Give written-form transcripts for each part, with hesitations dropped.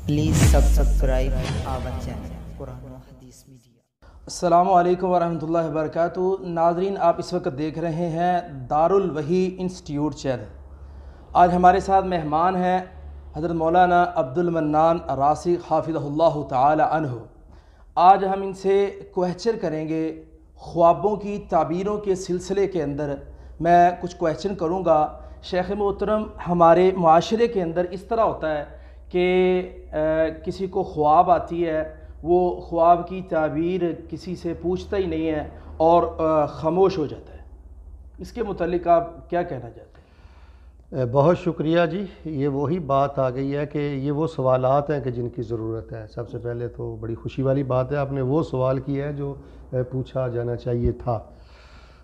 Please subscribe our channel قرآن و حدیث media. السلام علیکم ورحمۃ اللہ وبرکاتہ۔ ناظرین، آپ اس وقت دیکھ رہے ہیں دارالوحی انسٹیٹیوٹ چینل۔ آج ہمارے ساتھ مہمان ہیں حضرت مولانا عبد المنان راسخ حافظہ اللہ تعالی عنہ۔ آج ہم ان سے کوہچن کریں گے خوابوں کی تعبیروں کے سلسلے کے اندر۔ میں کچھ کوہچن کروں گا۔ شیخ محترم، ہمارے معاشرے کے اندر اس طرح ہوتا ہے کہ کسی کو خواب آتی ہے، وہ خواب کی تعبیر کسی سے پوچھتا ہی نہیں ہے اور خاموش ہو جاتا ہے۔ اس کے متعلق آپ کیا کہنا چاہتے ہیں؟ بہت شکریہ جی۔ یہ وہی بات آ گئی ہے کہ یہ وہ سوالات ہیں کہ جن کی ضرورت ہے۔ سب سے پہلے تو بڑی خوشی والی بات ہے، آپ نے وہ سوال کیا ہے جو پوچھا جانا چاہیے تھا۔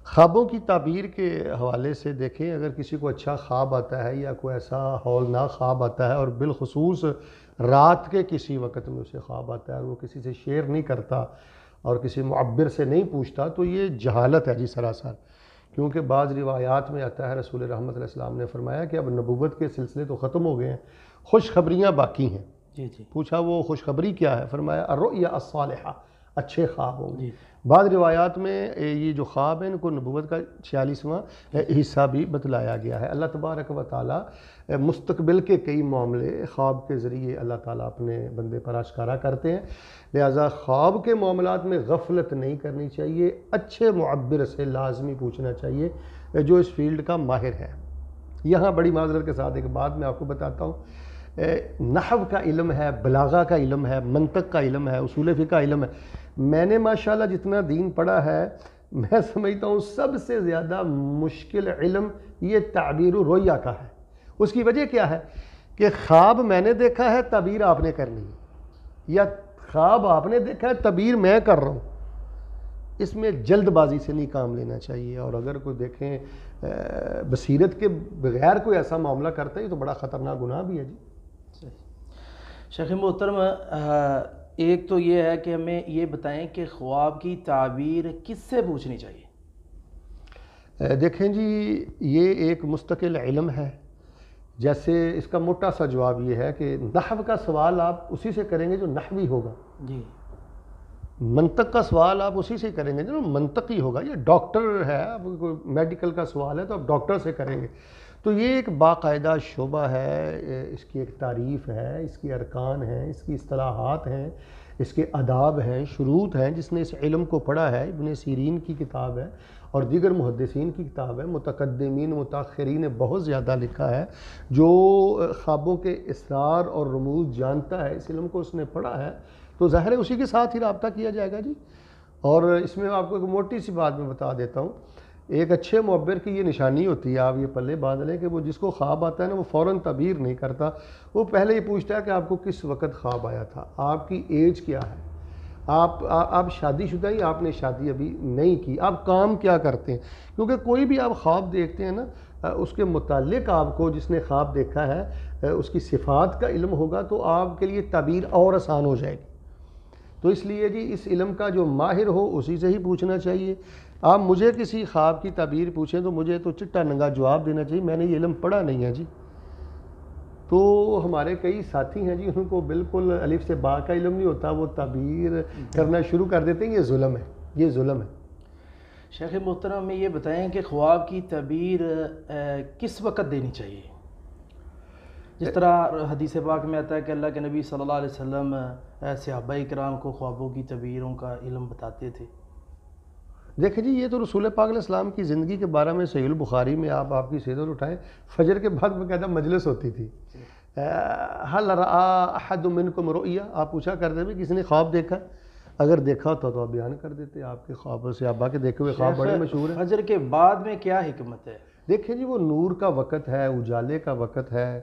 خوابوں کی تعبیر کے حوالے سے دیکھیں، اگر کسی کو اچھا خواب آتا ہے یا کوئی ایسا ہولناک خواب آتا ہے، اور بالخصوص رات کے کسی وقت میں اسے خواب آتا ہے اور وہ کسی سے شیئر نہیں کرتا اور کسی معبر سے نہیں پوچھتا، تو یہ جہالت ہے جی سراسر۔ کیونکہ بعض روایات میں آتا ہے، رسول رحمت علیہ السلام نے فرمایا کہ اب نبوت کے سلسلے تو ختم ہو گئے ہیں، خوشخبریاں باقی ہیں۔ جی پوچھا وہ خوشخبری کیا ہے؟ فرمایا الرؤیا الصالحہ، اچھے خواب ہوں گے۔ جی۔ بعض روایات میں یہ جو خواب ہیں ان کو نبوت کا 46واں حصہ بھی بتلایا گیا ہے۔ اللہ تبارک و تعالیٰ مستقبل کے کئی معاملے خواب کے ذریعے اللہ تعالیٰ اپنے بندے پر آشکارا کرتے ہیں، لہٰذا خواب کے معاملات میں غفلت نہیں کرنی چاہیے۔ اچھے معبر سے لازمی پوچھنا چاہیے جو اس فیلڈ کا ماہر ہے۔ یہاں بڑی معذرت کے ساتھ ایک بات میں آپ کو بتاتا ہوں، نحو کا علم ہے، بلاغہ کا علم ہے، منطق کا علم ہے، اصول فقہ کا علم ہے۔ میں نے ماشاءاللہ جتنا دین پڑھا ہے، میں سمجھتا ہوں سب سے زیادہ مشکل علم یہ تعبیر الرؤیا کا ہے۔ اس کی وجہ کیا ہے کہ خواب میں نے دیکھا ہے، تعبیر آپ نے کرنی ہے، یا خواب آپ نے دیکھا ہے، تعبیر میں کر رہا ہوں۔ اس میں جلد بازی سے نہیں کام لینا چاہیے، اور اگر کوئی دیکھیں بصیرت کے بغیر کوئی ایسا معاملہ کرتا ہے تو بڑا خطرناک گناہ بھی ہے جی۔ شیخ محترم، ایک تو یہ ہے کہ ہمیں یہ بتائیں کہ خواب کی تعبیر کس سے پوچھنی چاہیے؟ دیکھیں جی، یہ ایک مستقل علم ہے۔ جیسے اس کا موٹا سا جواب یہ ہے کہ نحو کا سوال آپ اسی سے کریں گے جو نحوی ہوگا، جی۔ منطق کا سوال آپ اسی سے کریں گے جو منطقی ہوگا۔ یہ ڈاکٹر ہے، اب کوئی میڈیکل کا سوال ہے تو آپ ڈاکٹر سے کریں گے۔ تو یہ ایک باقاعدہ شعبہ ہے، اس کی ایک تعریف ہے، اس کی ارکان ہیں، اس کی اصطلاحات ہیں، اس کے آداب ہیں، شروط ہیں۔ جس نے اس علم کو پڑھا ہے، ابن سیرین کی کتاب ہے اور دیگر محدثین کی کتاب ہے، متقدمین متاخرین نے بہت زیادہ لکھا ہے۔ جو خوابوں کے اسرار اور رموز جانتا ہے، اس علم کو اس نے پڑھا ہے، تو ظاہر ہے اسی کے ساتھ ہی رابطہ کیا جائے گا جی۔ اور اس میں آپ کو ایک موٹی سی بات میں بتا دیتا ہوں، ایک اچھے معبر کی یہ نشانی ہوتی ہے، آپ یہ پلے باندھ لیں کہ وہ جس کو خواب آتا ہے نا، وہ فوراً تعبیر نہیں کرتا، وہ پہلے یہ پوچھتا ہے کہ آپ کو کس وقت خواب آیا تھا، آپ کی ایج کیا ہے، آپ شادی شدہ ہی، آپ نے شادی ابھی نہیں کی، آپ کام کیا کرتے ہیں۔ کیونکہ کوئی بھی آپ خواب دیکھتے ہیں نا، اس کے متعلق آپ کو جس نے خواب دیکھا ہے اس کی صفات کا علم ہوگا تو آپ کے لیے تعبیر اور آسان ہو جائے گی۔ تو اس لیے جی اس علم کا جو ماہر ہو اسی سے ہی پوچھنا چاہیے۔ آپ مجھے کسی خواب کی تعبیر پوچھیں تو مجھے تو چٹا ننگا جواب دینا چاہیے، میں نے یہ علم پڑھا نہیں ہے جی۔ تو ہمارے کئی ساتھی ہیں جی، ان کو بالکل الف سے با کا علم نہیں ہوتا، وہ تعبیر کرنا شروع کر دیتے ہیں۔ یہ ظلم ہے، یہ ظلم ہے۔ شیخ محترم، میں یہ بتائیں کہ خواب کی تعبیر کس وقت دینی چاہیے؟ جس طرح حدیث پاک میں آتا ہے کہ اللہ کے نبی صلی اللہ علیہ وسلم صحابہ کرام کو خوابوں کی تعبیروں کا علم بتاتے تھے۔ دیکھیں جی، یہ تو رسول پاک علیہ السلام کی زندگی کے بارے میں صحیح البخاری میں آپ کی سیرت اٹھائیں، فجر کے بعد باقاعدہ مجلس ہوتی تھی۔ حل رأى احد منکم رؤیا، آپ پوچھا کرتے تھے کسی نے خواب دیکھا؟ اگر دیکھا ہوتا تو آپ بیان کر دیتے۔ آپ کے خواب صحابہ کے دیکھے ہوئے خواب بڑے مشہور ہیں۔ فجر کے بعد میں کیا حکمت ہے؟ دیکھیں جی، وہ نور کا وقت ہے، اجالے کا وقت ہے،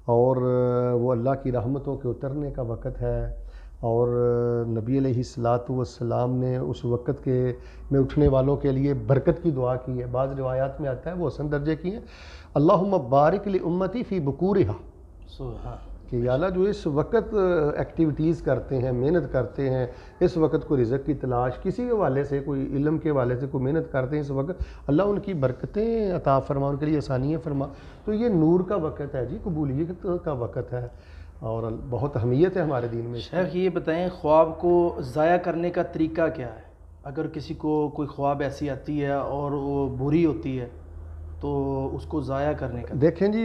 اور وہ اللہ کی رحمتوں کے اترنے کا وقت ہے، اور نبی علیہ السلام نے اس وقت کے میں اٹھنے والوں کے لیے برکت کی دعا کی ہے۔ بعض روایات میں آتا ہے، وہ حسن درجے کی ہیں، اللہم بارک لامتی فی بکورہا، کہ یا اللہ جو اس وقت ایکٹیویٹیز کرتے ہیں، محنت کرتے ہیں، اس وقت کوئی رزق کی تلاش کسی کے حوالے سے، کوئی علم کے حوالے سے کوئی محنت کرتے ہیں، اس وقت اللہ ان کی برکتیں عطا فرما، ان کے لیے آسانیاں فرما۔ تو یہ نور کا وقت ہے جی، قبولیت کا وقت ہے۔ اور بہت اہمیت ہے ہمارے دین میں. شیخ یہ بتائیں خواب کو ضائع کرنے کا طریقہ کیا ہے؟ اگر کسی کو کوئی خواب ایسی آتی ہے اور وہ بری ہوتی ہے تو اس کو ضائع کرنے کا؟ دیکھیں جی،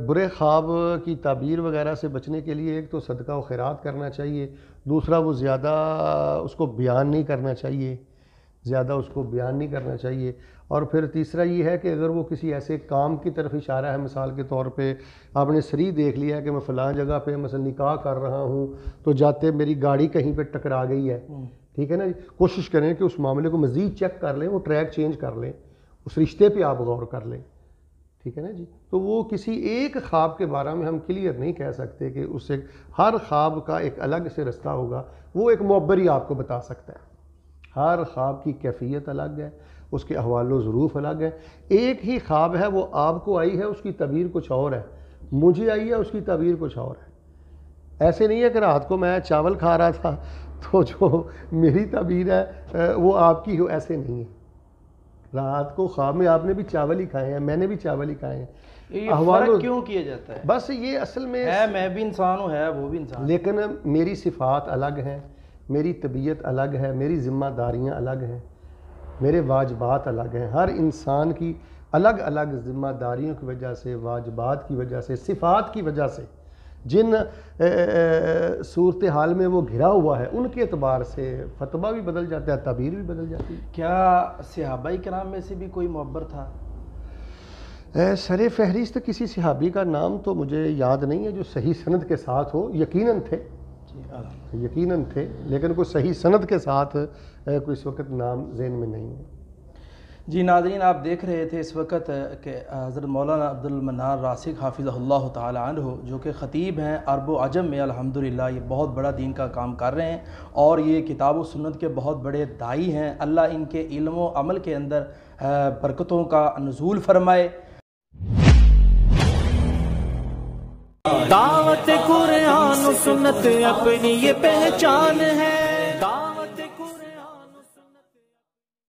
برے خواب کی تعبیر وغیرہ سے بچنے کے لیے ایک تو صدقہ و خیرات کرنا چاہیے، دوسرا وہ زیادہ اس کو بیان نہیں کرنا چاہیے، اور پھر تیسرا یہ ہے کہ اگر وہ کسی ایسے کام کی طرف اشارہ ہے، مثال کے طور پہ آپ نے صریح دیکھ لیا ہے کہ میں فلاں جگہ پہ مثلا نکاح کر رہا ہوں تو جاتے میری گاڑی کہیں پہ ٹکرا گئی ہے، ٹھیک ہے نا جی، کوشش کریں کہ اس معاملے کو مزید چیک کر لیں، وہ ٹریک چینج کر لیں، اس رشتے پہ آپ غور کر لیں، ٹھیک ہے نا جی. تو وہ کسی ایک خواب کے بارے میں ہم کلیئر نہیں کہہ سکتے کہ اس سے ہر خواب کا ایک الگ سے رستہ ہوگا. وہ ایک معبر ہی آپ کو بتا سکتا ہے. ہر خواب کی کیفیت الگ ہے، اس کے احوال و ظروف الگ ہے. ایک ہی خواب ہے، وہ آپ کو آئی ہے، اس کی تعبیر کچھ اور ہے، مجھے آئی ہے، اس کی تعبیر کچھ اور ہے. ایسے نہیں ہے کہ رات کو میں چاول کھا رہا تھا تو جو میری تعبیر ہے وہ آپ کی ہو، ایسے نہیں ہے. رات کو خواب میں آپ نے بھی چاول ہی کھائے ہیں، میں نے بھی چاول ہی کھائے ہیں. یہ فرق کیوں کیا جاتا ہے؟ بس یہ اصل میں ہے میں بھی انسان ہوں، ہے وہ بھی انسان، لیکن میری صفات الگ ہیں، میری طبیعت الگ ہے، میری ذمہ داریاں الگ ہیں، میرے واجبات الگ ہیں. ہر انسان کی الگ الگ ذمہ داریوں کی وجہ سے، واجبات کی وجہ سے، صفات کی وجہ سے جن صورتحال میں وہ گھرا ہوا ہے، ان کے اعتبار سے فتویٰ بھی بدل جاتا ہے، تعبیر بھی بدل جاتی ہے. کیا صحابہ کرام میں سے بھی کوئی معبر تھا؟ سر فہرست کسی صحابی کا نام تو مجھے یاد نہیں ہے جو صحیح سند کے ساتھ ہو. یقیناً تھے لیکن کوئی صحیح سند کے ساتھ کوئی اس وقت نام ذہن میں نہیں ہے. جی ناظرین، آپ دیکھ رہے تھے اس وقت کہ حضرت مولانا عبد المنان راسخ حافظہ اللہ تعالی عنہ جو کہ خطیب ہیں عرب و عجم میں، الحمدللہ یہ بہت بڑا دین کا کام کر رہے ہیں اور یہ کتاب و سنت کے بہت بڑے داعی ہیں. اللہ ان کے علم و عمل کے اندر برکتوں کا نزول فرمائے. دعوت قرآن و سنت اپنی یہ پہچان ہے.